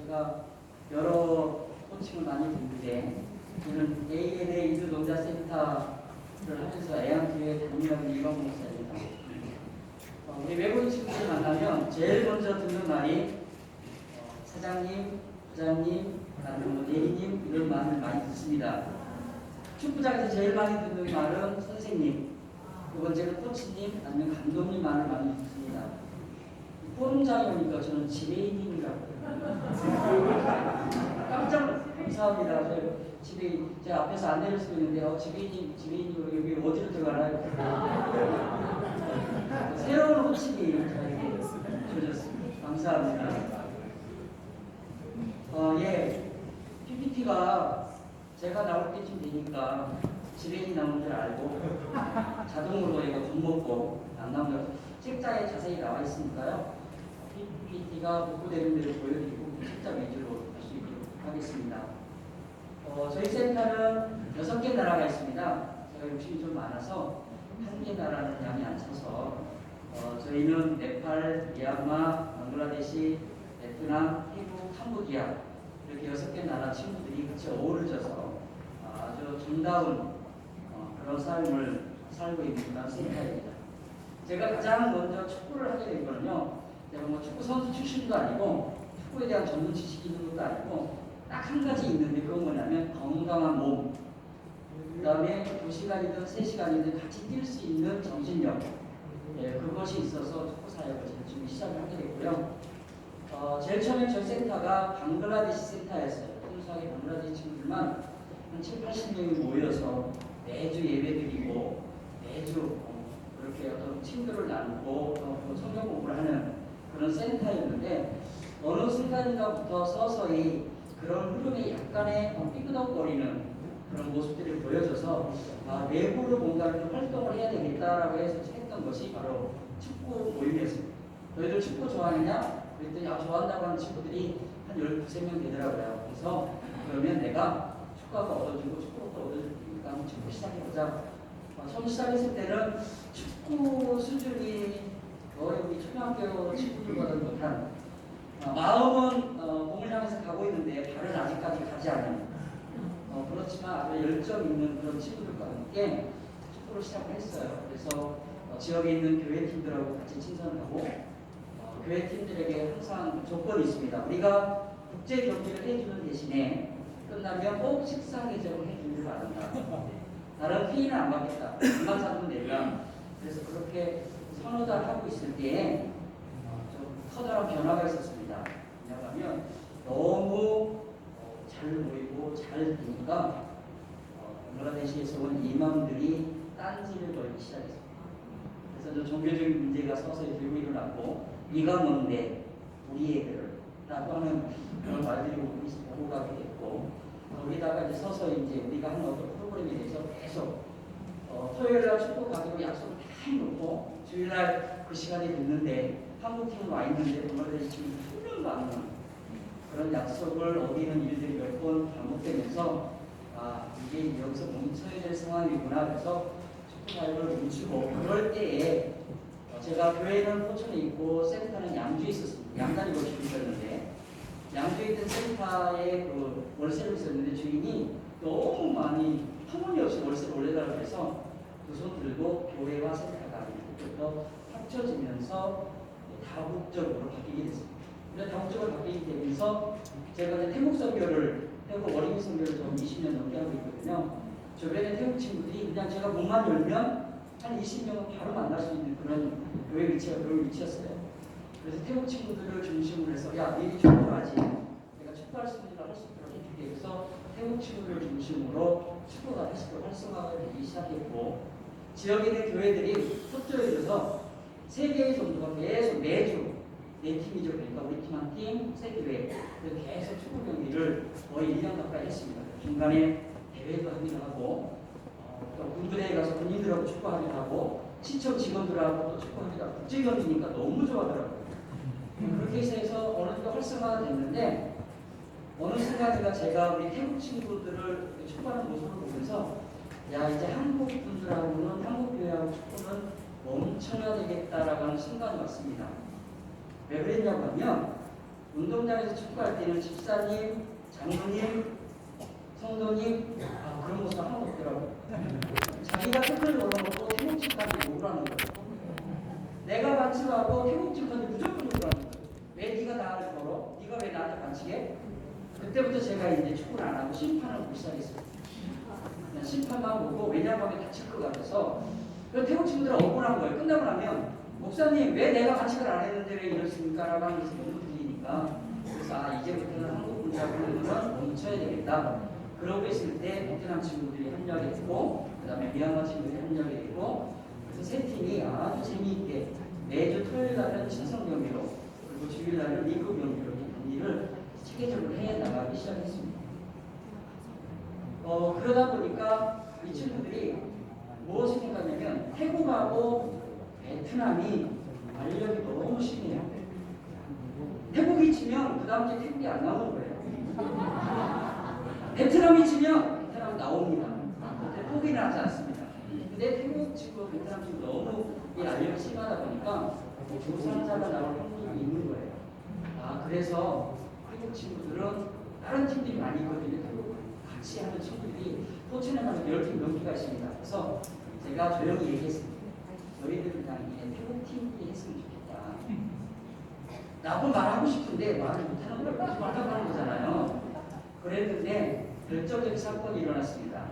제가 여러 코칭을 많이 듣는데 저는 ANA 인수농자센터를 하면서 애양교회 담임하는 이광 목사입니다. 우리 외국인 친구들 만나면 제일 먼저 듣는 말이 사장님, 부장님, 아니면 대리님 이런 말을 많이 듣습니다. 축구장에서 제일 많이 듣는 말은 선생님, 두 번째는 코치님, 아니면 감독님 말을 많이 듣습니다. 포럼장에 오니까 저는 지배인님이라고 깜짝 감사합니다. 저 지배인, 제 앞에서 안내를 쓰고 있는데 지배인님 여기 어디로 들어가나요? 새로운 호칭이 저에게 주어졌습니다. 감사합니다. 예, PPT가 제가 나올 때쯤 되니까 지배인이 나오는 줄 알고 자동으로 이거 겁먹고 안 나오면 책자에 자세히 나와 있으니까요. PPT가 복구되는 대로 보여드리고 책자 위주로 할 수 있도록 하겠습니다. 저희 센터는 6개 나라가 있습니다. 제가 욕심이 좀 많아서 1개 나라는 양이 안 차서 저희는 네팔, 미얀마, 방글라데시, 베트남, 태국, 캄보디아 이렇게 6개 나라 친구들이 같이 어우러져서 아주 정다운 그런 삶을 살고 있는 그런 센터입니다. 제가 가장 먼저 축구를 하게 된 거는요. 제가 뭐 축구 선수 출신도 아니고 축구에 대한 전문 지식이 있는 것도 아니고 딱 한 가지 있는데 그건 뭐냐면 건강한 몸, 그 다음에 2시간이든 3시간이든 같이 뛸 수 있는 정신력, 예, 그것이 있어서 축구 사역을 지금 시작을 하게 됐고요. 제일 처음에 저희 센터가 방글라데시 센터였어요. 순수하게 방글라데시 친구들만 한 7, 80명이 모여서 매주 예배드리고 매주 그렇게 어떤 친구를 나누고 성경 공부를 하는 그런 센터였는데 어느 순간인가부터 서서히 그런 흐름이 약간의 삐그덕거리는 그런 모습들이 보여져서 외부로 뭔가 좀 활동을 해야 되겠다라고 해서 했던 것이 바로 축구 모임이었습니다. 너희들 축구 좋아하느냐? 그랬더니 좋아한다고 하는 친구들이 한 12명 되더라고요. 그래서 그러면 내가 축구가 얻어주고 축구가 얻어줄 테니까 한번 축구 시작해보자. 처음 시작했을 때는 축구 수준이 거의 우리 초등학교 친구들보다 못한 마음은 공을 향해서 가고 있는데 발은 아직까지 가지 않은 그렇지만 아주 열정 있는 그런 친구들과 함께 축구를 시작을 했어요. 그래서 지역에 있는 교회 팀들하고 같이 친선을 하고 교회 팀들에게 항상 조건이 있습니다. 우리가 국제 경기를 해주는 대신에 끝나면 꼭 식사 계정을 해주기를 바란다. 다른 페이는 안 받겠다. 23,000원 내라. 그래서 그렇게 선호를 하고 있을 때에 좀 커다란 변화가 있었습니다. 왜냐하면 너무 잘 모이고 잘 되니까 방글라데시에서 온 이맘들이 딴지를 걸기 시작했습니다. 그래서 저 종교적인 문제가 서서히 들고 일어났고 네가 뭔데 우리 애들을 라고 하는 그런 말들이 오고 가게 됐고 거기다가 이제 서서히 이제 우리가 하는 어떤 프로그램에 대해서 계속 토요일날 축구 가기로 약속을 다 해놓고 주일날 그 시간이 됐는데 한국팀은 와 있는데 방글라데시 지금 한 명도 안 오는 그런 약속을 어기는 일들이 몇 번 반복되면서 이게 여기서 멈춰야 될 상황이구나. 그래서 축구 사역을 멈추고 그럴 때에 제가 교회는 포천에 있고 센터는 양주에 있었습니다. 양다리 거치고 있었는데 양주에 있던 센터에 그 월세를 있었는데 주인이 너무 많이 터무니없이 월세를 올려달라고 해서 두 손 들고 교회와 센터가 그때부터 합쳐지면서 다국적으로 바뀌게 됐습니다. 그래서 다국적으로 바뀌게 되면서 제가 이제 태국 선교를 태국 어린이 선교를 좀 20년 넘게 하고 있거든요. 주변에 태국 친구들이 그냥 제가 문만 열면 한 20명은 바로 만날 수 있는 그런 교회 위치가 그런 위치였어요. 그래서 태국 친구들을 중심으로 해서 야 미리 축구하지. 내가 축구할 수 있는 걸 할 수 있도록 해줄게. 그래서 태국 친구들을 중심으로 축구가 다시 또 활성화가 되기 시작했고 지역에 있는 교회들이 협조해줘서 3개의 정도가 계속 매주 4팀이죠. 그러니까 우리 팀 한 팀, 3교회 계속 축구 경기를 거의 1년 가까이 했습니다. 중간에 대회도 하기도 하고 또 군부대에 가서 군인들하고 축구하기도 하고 시청 직원들하고 또 축구하기도 하고 국제 경기니까 너무 좋아하더라고요. 그렇게 해서 어느 정도 활성화가 됐는데 어느 순간인가 제가 우리 태국 친구들을 축구하는 모습을 보면서 야 이제 한국 분들하고는 한국 교회하고 축구는 멈춰야 되겠다라고 하는 순간이 왔습니다. 왜 그랬냐고 하면 운동장에서 축구할 때는 집사님, 장로님, 성도님 그런 모습 하나도 없더라고요. 자기가 태클을 걸어놓고 태국집까지 욕을 하는 거예요. 내가 반칙하고 태국집까지 무조건 욕을 하는 거예요. 왜 네가 나를 걸어? 네가 왜 나한테 반칙해? 그때부터 제가 이제 축구를 안 하고 심판을 보기 시작했어요. 그냥 심판만 보고 왜냐하면 다칠 것 같아서. 그 태국 친구들은 억울한 거예요. 끝나고 나면 목사님 왜 내가 반칙을 안 했는데 왜 이러십니까? 라고 하는 것이 너무 들리니까 그래서 이제부터는 한국 문자부는 멈춰야 되겠다. 그러고 있을 때 베트남 친구들이 합력했고 그 다음에 미얀마 친구들이 합력했고 그래서 세 팀이 아주 재미있게 매주 토요일 날은 친선 경기로 그리고 주일 날은 리그 경기로 이 경기를 체계적으로 해 나가기 시작했습니다. 그러다 보니까 이 친구들이 무엇을 생각하냐면 태국하고 베트남이 알력이 너무 심해요. 태국이 치면 그 다음 주에 태국이 안 나오는 거예요. 베트남이 치면 베트남 나옵니다. 그때 포기는 하지 않습니다. 근데 태국 친구, 베트남 친구 너무 이 알력이 심하다 보니까 조상자가 나올 확률이 있는 거예요. 그래서 태국 친구들은 다른 팀들이 많이 있거든요. 태국 같이 하는 친구들이 포천에 가면 10팀 넘기가 있습니다. 그래서 제가 조용히 얘기했습니다. 너희들 그냥 태국 팀이 했으면 좋겠다. 나도 말하고 싶은데 말을 못하는 걸 말하고 하는 거잖아요. 그랬는데 결정적인 사건이 일어났습니다.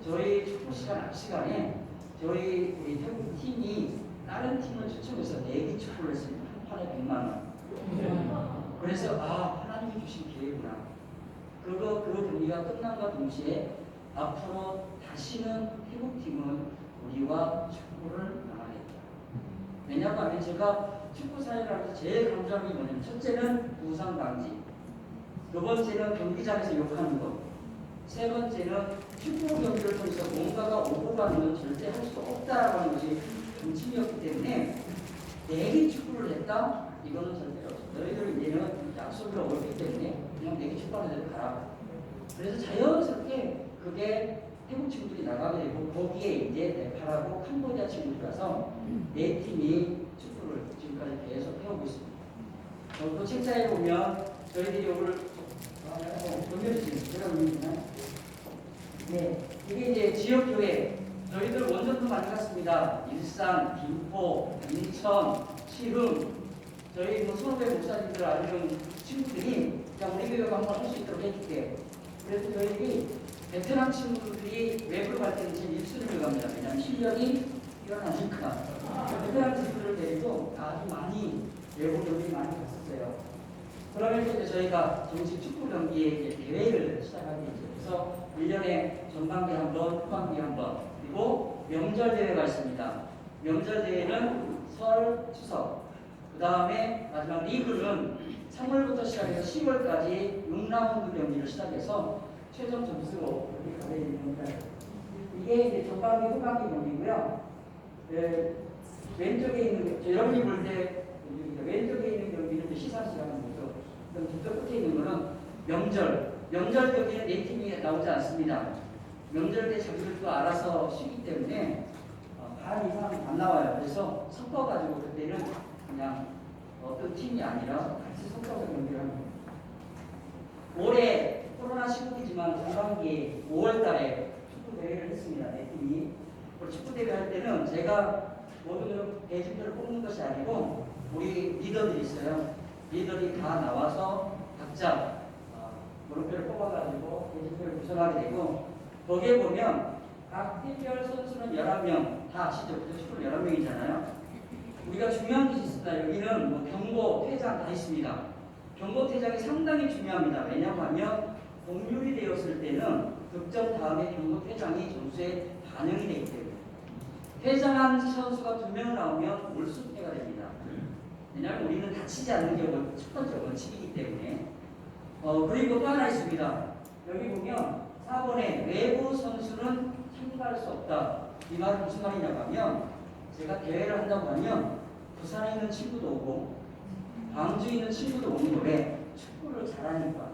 저희 축구 시간 앞 시간에 저희 우리 태국 팀이 다른 팀을 추첨해서 내기 축구를 했습니다. 한 판에 100만 원. 그래서 하나님이 주신 기회구나. 그 경기가 끝남과 동시에 앞으로 다시는 태국 팀은 우리와 축구를 안 하겠다. 왜냐하면 제가 축구 사회라면서 제일 강조하는 게 뭐냐면 첫째는 부상 방지, 두 번째는 경기장에서 욕하는 것, 세 번째는 축구 경기를 통해서 뭔가가 오고 가는 건 절대 할 수 없다라고 하는 것이 중심이었기 때문에 내기 축구를 했다? 이거는 절대 없어. 너희들 이제는 약속을 어겼기 때문에 그냥 내기 축구하는 대로 가라. 그래서 자연스럽게 그게 태국 친구들이 나가게 되고 거기에 이제 네팔하고 캄보디아 친구들이 와서 네 팀이 축구를 지금까지 계속 해오고 있습니다. 그 책자에 보면 저희들이 오늘 제가 올리나요? 네, 이게 이제 지역교회 저희들 원전도 많이 갔습니다. 일산, 김포, 인천, 시흥 저희 수업의 목사님들 아니면 친구들이 그냥 우리 교회가 한번 할 수 있도록 해줄게. 그래서 저희들이 베트남 친구들이 외부로 갈 때는 제일 1순위를 갑니다. 왜냐하면 실력이 뛰어나니까. 베트남 친구들을 데리고 아주 많이 외부 경기 많이 갔었어요. 그러면서 이제 저희가 정식 축구 경기의 대회를 시작하게 되죠. 그래서 1년에 전반기 한 번, 후반기 한 번, 그리고 명절 대회가 있습니다. 명절 대회는 설, 추석, 그 다음에 마지막 리그는 3월부터 시작해서 10월까지 6라운드 경기를 시작해서 최종 점수로 이렇게 가게 되는 겁니다. 이게 이제 전반기, 후반기 경기고요. 왼쪽에 있는 여러분이 볼 때 왼쪽에 있는 경기는 시상식이라는 거죠. 그럼 저쪽 끝에 있는 거는 명절 경기는 네 팀이 나오지 않습니다. 명절 때 자기들 또 알아서 쉬기 때문에 반 이상 안 나와요. 그래서 섞어가지고 그때는 그냥 어떤 팀이 아니라 같이 섞어서 경기를 합니다. 올해 코로나 시국이지만 전반기 5월달에 축구 대회를 했습니다. 네 팀이. 축구 대회 할 때는 제가 모든 대진표를 뽑는 것이 아니고 우리 리더들이 있어요. 리더들이 다 나와서 각자 물음표를 뽑아가지고 대진표를 구성하게 되고 거기에 보면 각 팀별 선수는 11명 다 아시죠? 축구 11명이잖아요. 우리가 중요한 것이 있습니다. 여기는 뭐 경고, 퇴장 다 있습니다. 경고, 퇴장이 상당히 중요합니다. 왜냐하면 공률이 되었을 때는 득점 다음에 경고, 퇴장이 점수에 반영이 되기 때문에 퇴장한 선수가 2명 나오면 몰수패가 됩니다. 왜냐하면 우리는 다치지 않는 게 첫 번째 원칙이기 때문에 그리고 또 하나 있습니다. 여기 보면 4번에 외부 선수는 참가할 수 없다. 이 말은 무슨 말이냐고 하면 제가 대회를 한다고 하면 부산에 있는 친구도 오고 광주에 있는 친구도 오는 거에 축구를 잘하니까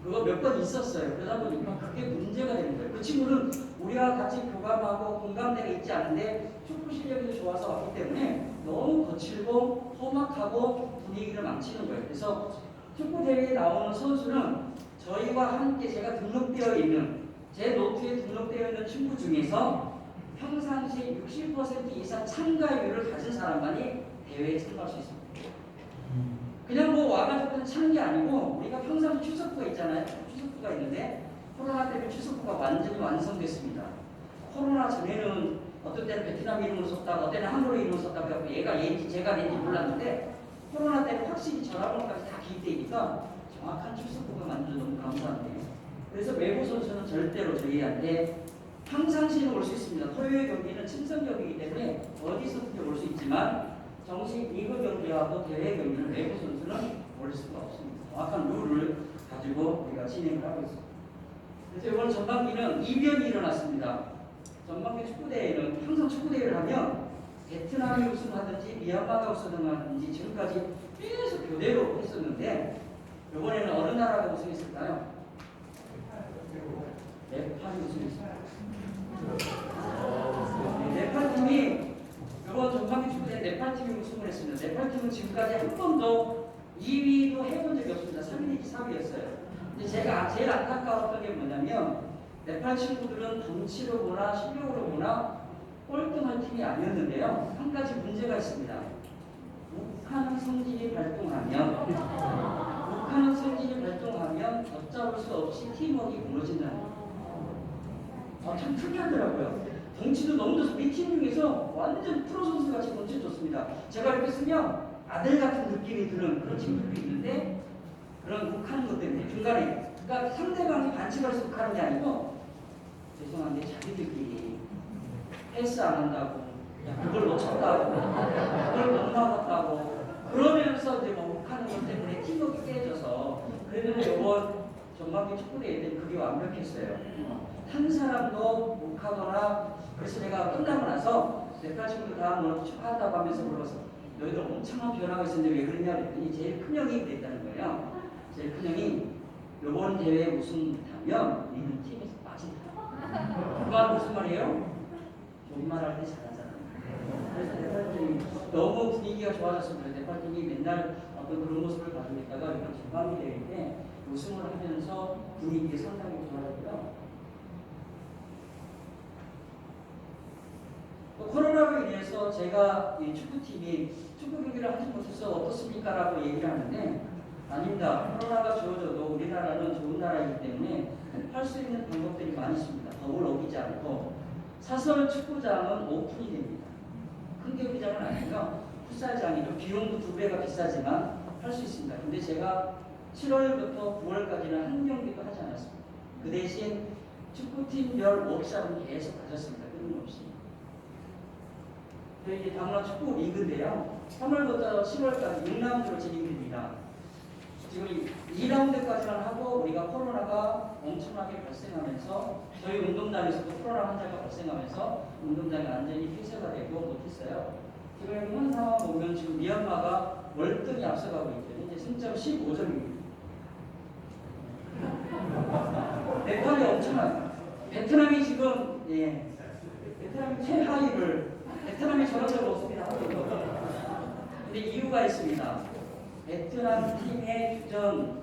그거 몇 번 있었어요. 그러다 보니까 그게 문제가 되는 거예요. 그 친구는 우리와 같이 교감하고 공감대가 있지 않은데 축구 실력이 좋아서 왔기 때문에 너무 거칠고 험악하고 분위기를 망치는 거예요. 그래서 축구 대회에 나오는 선수는 저희와 함께 제가 등록되어 있는 제 노트에 등록되어 있는 친구 중에서 평상시 60% 이상 참가율을 가진 사람만이 대회에 참가할 수 있습니다. 그냥 뭐 와가지고 차는 게 아니고 우리가 평상시 추석부가 있잖아요. 추석부가 있는데 코로나 때문에 추석부가 완전히 완성됐습니다. 코로나 전에는 어떤 때는 베트남 이름으로 썼다가 어떤 때는 한국어 이름으로 썼다가 그래서 얘가 얘인지 제가 얘인지 몰랐는데 코로나 때문에 확실히 전화번호까지 다 기입되니까 정확한 출석부가 만들어 너무 감사한데요. 그래서 외부 선수는 절대로 저희한테 평상시에는 올 수 있습니다. 토요일 경기는 친선 경기이기 때문에 어디서든지 올 수 있지만 정식 리그 경기하고 대회 경기는 외부 선수는 올 수가 없습니다. 정확한 룰을 가지고 우리가 진행을 하고 있습니다. 그래서 이번 전반기는 이변이 일어났습니다. 전반기 축구대회는 항상 축구대회를 하면 베트남이 우승하든지 미얀마가 우승하든지 지금까지 계속 교대로 했었는데 이번에는 어느 나라가 우승했을까요? 네팔이 우승했습니다. 네팔팀이 이번 전반기 축구대회 네팔팀이 우승을 했습니다. 네팔팀은 지금까지 한 번도 2위도 해본 적이 없습니다. 3위인지 4위였어요. 근데 제가 제일 안타까웠던 게 뭐냐면 네팔 친구들은 덩치로 보나 실력으로 보나 꼴등한 팀이 아니었는데요. 한 가지 문제가 있습니다. 북한 성질이 발동하면 걷잡을 수 없이 팀워크가 무너진다는 거예요. 참 특이하더라고요. 덩치도 너무 좋습니다. 이 팀 중에서 완전 프로 선수 같이 덩치 좋습니다. 제가 이렇게 쓰면 아들 같은 느낌이 드는 그런 친구들이 있는데 그런 욱하는 것 때문에 중간에 그러니까 상대방이 반칙할 수 욱하는 게 아니고 죄송한데 자기들끼리 패스 안 한다고 그걸 놓쳤다고 그걸 못 막았다고 그러면서 이제 뭐 욱하는 것 때문에 팀워크 깨져서 그러면 이번 전반기 축구대회 때는 그게 완벽했어요. 한 사람도 욱하거나 그래서 내가 끝나고 나서 네팔 친구들 다 뭐 축하한다고 하면서 불러서 너희들 엄청난 변화가 있었는데 왜 그러냐 그랬더니 제일 큰 형이 그랬다는 거예요. 제일 큰 형이 요번 대회 우승하면 우리는 팀에서 빠진다. 그 말 무슨 말이에요? 존말 할 때 잘하잖아. 그래서 네팔팀이 너무 분위기가 좋아졌습니다. 네팔팀이 맨날 어떤 그런 모습을 가지고 있다가 이번 전반기 대회 때 우승을 하면서 분위기가 상당히 좋아졌고요. 코로나로 인해서 제가 이 축구팀이 축구 경기를 하지 못해서 어떻습니까? 라고 얘기를 하는데 아닙니다. 코로나가 주어져도 우리나라는 좋은 나라이기 때문에 할 수 있는 방법들이 많이 있습니다. 법을 어기지 않고 사설 축구장은 오픈이 됩니다. 큰 경기장은 아니고요. 풋살장이죠. 비용도 2배가 비싸지만 할 수 있습니다. 근데 제가 7월부터 9월까지는 한 경기도 하지 않았습니다. 그 대신 축구팀별 워크숍은 계속 가졌습니다. 끊임없이. 이게 당연한 축구 리그인데요. 3월부터 10월까지 6라운드로 진행이 됩니다. 지금 2라운드까지만 하고 우리가 코로나가 엄청나게 발생하면서 저희 운동장에서도 코로나 환자가 발생하면서 운동장이 완전히 폐쇄가 되고 못했어요. 지금 현 상황 보면 지금 미얀마가 월등히 앞서가고 있죠. 이제 승점 15점입니다. 네팔이 엄청나요. 베트남이 지금 베트남이 최하위를 베트남이 저런 적 없습니다. 근데 이유가 있습니다. 베트남 팀의 주전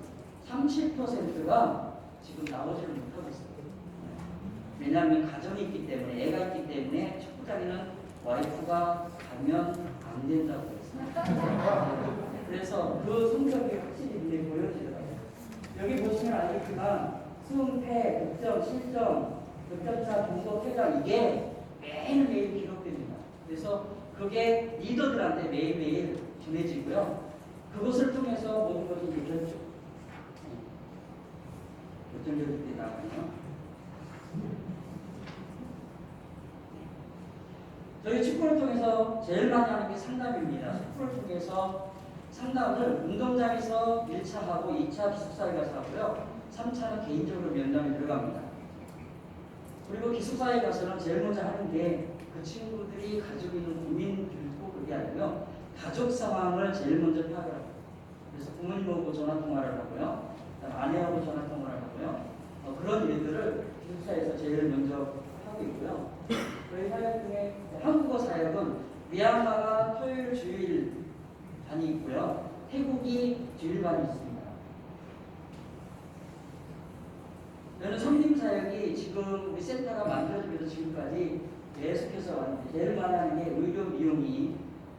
30%가 지금 나오지를 못하고 있습니다. 왜냐하면 가정이 있기 때문에 애가 있기 때문에 축구장에는 와이프가 가면 안 된다고 했습니다. 그래서 그 성적이 확실히 눈에 보여지더라고요. 여기 보시면 알겠지만 승패, 득점, 실점, 득점차, 동거, 퇴장 이게 매일매일 기록됩니다. 그래서 그게 리더들한테 매일매일 전해지고요. 그것을 통해서 모든 것이 이제 결정적인 게 나가요. 저희 축구를 통해서 제일 많이 하는 게 상담입니다. 축구를 통해서 상담을 운동장에서 1차 하고 2차 기숙사에 가서 하고요. 3차는 개인적으로 면담에 들어갑니다. 그리고 기숙사에 가서는 제일 먼저 하는 게 그 친구들이 가지고 있는 고민들도 그게 아니고요. 가족 상황을 제일 먼저 파악을 합니다. 그래서 부모님하고 전화 통화를 하고요. 아내하고 전화통화를 하고요. 그런 일들을 기숙사에서 제일 먼저 하고 있고요. 저희 사역 중에 한국어 사역은 미얀마가 토요일 주일 반이 있고요. 태국이 주일 반이 있습니다. 저는 성림 사역이 지금 우리 센터가 만들어지면서 지금까지 계속해서 왔는데 제일 많이 하는 게 의료 비용이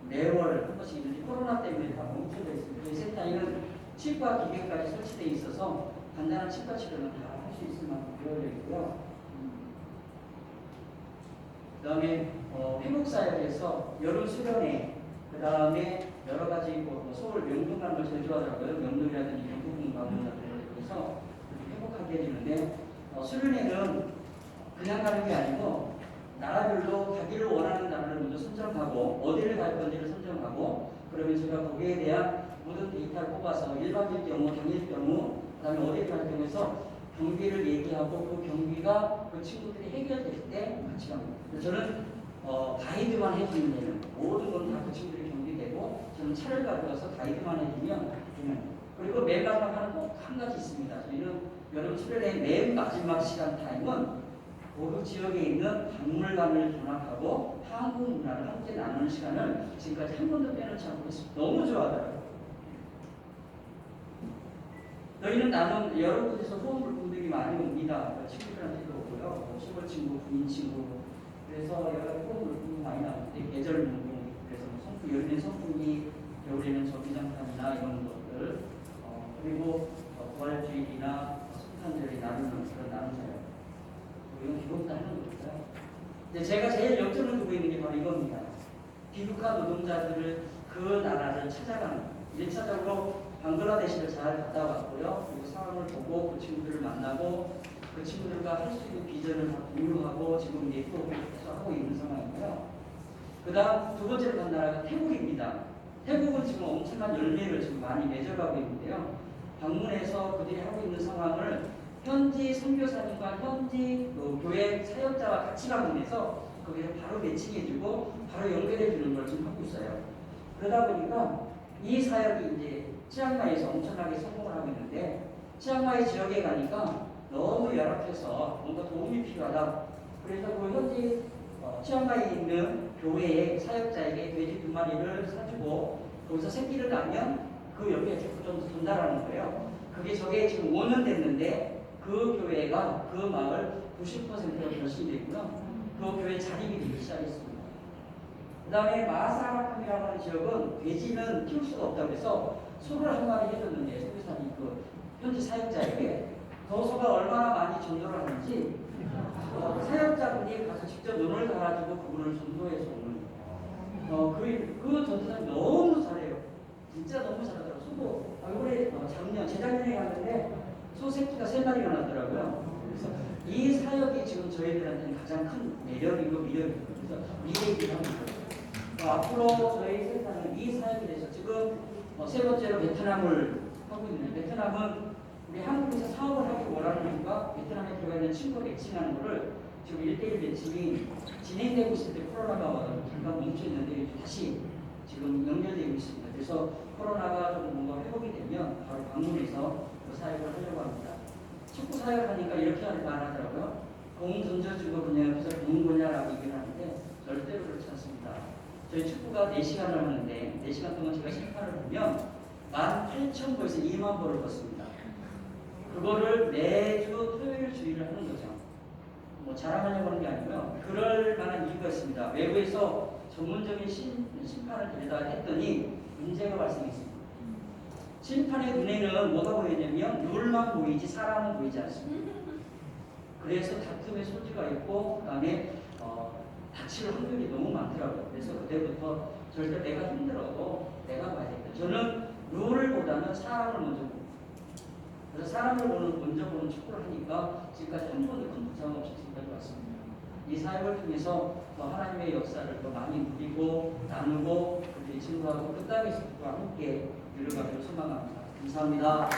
매월 한 번씩 있는데 코로나 때문에 다 멈춰져 있습니다. 저희 센터에는 치과 기계까지 설치되어 있어서 간단한 치과 치료는 다 할 수 있을 만큼 되어져 있고요. 그 다음에 회복 사역에서 여름 수련회, 그 다음에 여러 가지 뭐 서울 명동 가는 걸 제일 좋아하더라고요. 명동이라든지 경북 가는 그래서 회복하게 해주는데 수련회는 그냥 가는 게 아니고 나라별로 가기를 원하는 나라를 먼저 선정하고 어디를 갈 건지를 선정하고 그러면 제가 거기에 대한 모든 데이터를 뽑아서 일반일 경우, 당일 경우, 그 다음에 어디를 갈 경우에서 경비를 얘기하고 그 경비가 그 친구들이 해결될 때 같이 갑니다. 저는 가이드만 해주면 되는 모든 건 다 그 친구들이 경비되고 저는 차를 가져와서 가이드만 해주면 되는. 그리고 매일 마지막 하는 꼭 한 가지 있습니다. 저희는 여름 수련회 맨 마지막 시간 타임은 그 지역에 있는 박물관을 견학하고 한국 문화를 함께 나누는 시간을 지금까지 한 번도 빼놓지 않고 있습니다. 너무 좋아하더라고요. 저희는 나는 여러 곳에서 후원분들이 많이 옵니다. 친구들한테도 오고요. 시골 친구, 군인 친구. 그래서 여러 후원분들이 많이 나오는데 계절 문공, 그래서 선풍, 여름엔 선풍기, 겨울에는 저기장판이나 이런 것들, 그리고 부활주일이나 성탄절이 나누는 그런 나눔사역. 이건 기록도 하는 거고요. 이제 제가 제일 역점을 두고 있는 게 바로 이겁니다. 비국화 노동자들을 그 나라를 찾아가는 1차적으로 방글라데시를 잘 갔다 왔고요. 그리고 상황을 보고 그 친구들을 만나고 그 친구들과 할 수 있는 비전을 다 공유하고 지금 이제 또 하고 있는 상황이고요. 그 다음 두 번째로 간 나라가 태국입니다. 태국은 지금 엄청난 열매를 지금 많이 맺어가고 있는데요. 방문해서 그들이 하고 있는 상황을 현지 선교사님과 현지 교회 사역자와 같이 방문해서 거기서 바로 매칭해주고 바로 연결해주는 걸 지금 하고 있어요. 그러다 보니까 이 사역이 이제 치앙마이에서 엄청나게 성공을 하고 있는데 치앙마이 지역에 가니까 너무 열악해서 뭔가 도움이 필요하다. 그래서 그 현지 치앙마이에 있는 교회의 사역자에게 돼지 2마리를 사주고 거기서 새끼를 낳으면 그 옆에 자꾸 좀 전달하는 거예요. 그게 저게 지금 5년 됐는데 그 교회가 그 마을 90%가 결신이 되고요. 그 교회 자립이 되기 시작했습니다. 그 다음에 마사라캄이라고 하는 지역은 돼지는 키울 수가 없다고 해서 소를 한 마리 해줬는데 선교사님 그 현지 사역자에게 그 소가 얼마나 많이 전도를 하는지 사역자분이 가서 직접 눈을 달아주고 그분을 전도해서 오는 그 전도사님 너무 잘해요. 진짜 너무 잘하더라고요. 소도 올해 재작년에 갔는데 소 새끼가 3마리가 났더라고요. 그래서 이 사역이 지금 저희들한테는 가장 큰 매력이고 미력이고 그래서 미래이기도 합니다. 앞으로 저희 센터는 이 사역에 대해서 지금 세 번째로 베트남을 하고 있는데 베트남은 우리 한국에서 사업을 하기 원하는 이유가 베트남에 들어가 있는 친구 매칭하는 거를 지금 1대1 매칭이 진행되고 있을 때 코로나가 잠깐 멈춰 있는데 다시 지금 연결되고 있습니다. 그래서 코로나가 좀 뭔가 회복이 되면 바로 방문해서 그 사역을 하려고 합니다. 축구 사역하니까 이렇게 말하더라고요. 공 던져주고 그냥 그래서 공 거냐라고 얘기를 하는데 절대로 그렇지 않습니다. 저희 축구가 4시간을 하는데 4시간 동안 제가 심판을 보면 18,000보에서 2만 보를 봤습니다. 그거를 매주 토요일 주일을 하는 거죠. 뭐 자랑하려고 하는 게 아니고요. 그럴 만한 이유가 있습니다. 외부에서 전문적인 심판을 데려다 했더니 문제가 발생했습니다. 심판의 눈에는 뭐가 보이냐면 룰만 보이지 사람은 보이지 않습니다. 그래서 다툼의 소지가 있고 그다음에 다칠 확률이 너무 많더라고요. 그래서 그때부터 절대 내가 힘들어도 내가 봐야겠다. 저는 룰보다는 사람을 먼저 봅니다. 그래서 사람을 먼저 보는 축구를 하니까 지금까지 한 번도 큰 부상 없이 지금까지 왔습니다. 이 사역을 통해서 하나님의 역사를 더 많이 누리고 나누고 그들이 친구하고 그 땅에서 함께 이루어가기를 소망합니다. 감사합니다.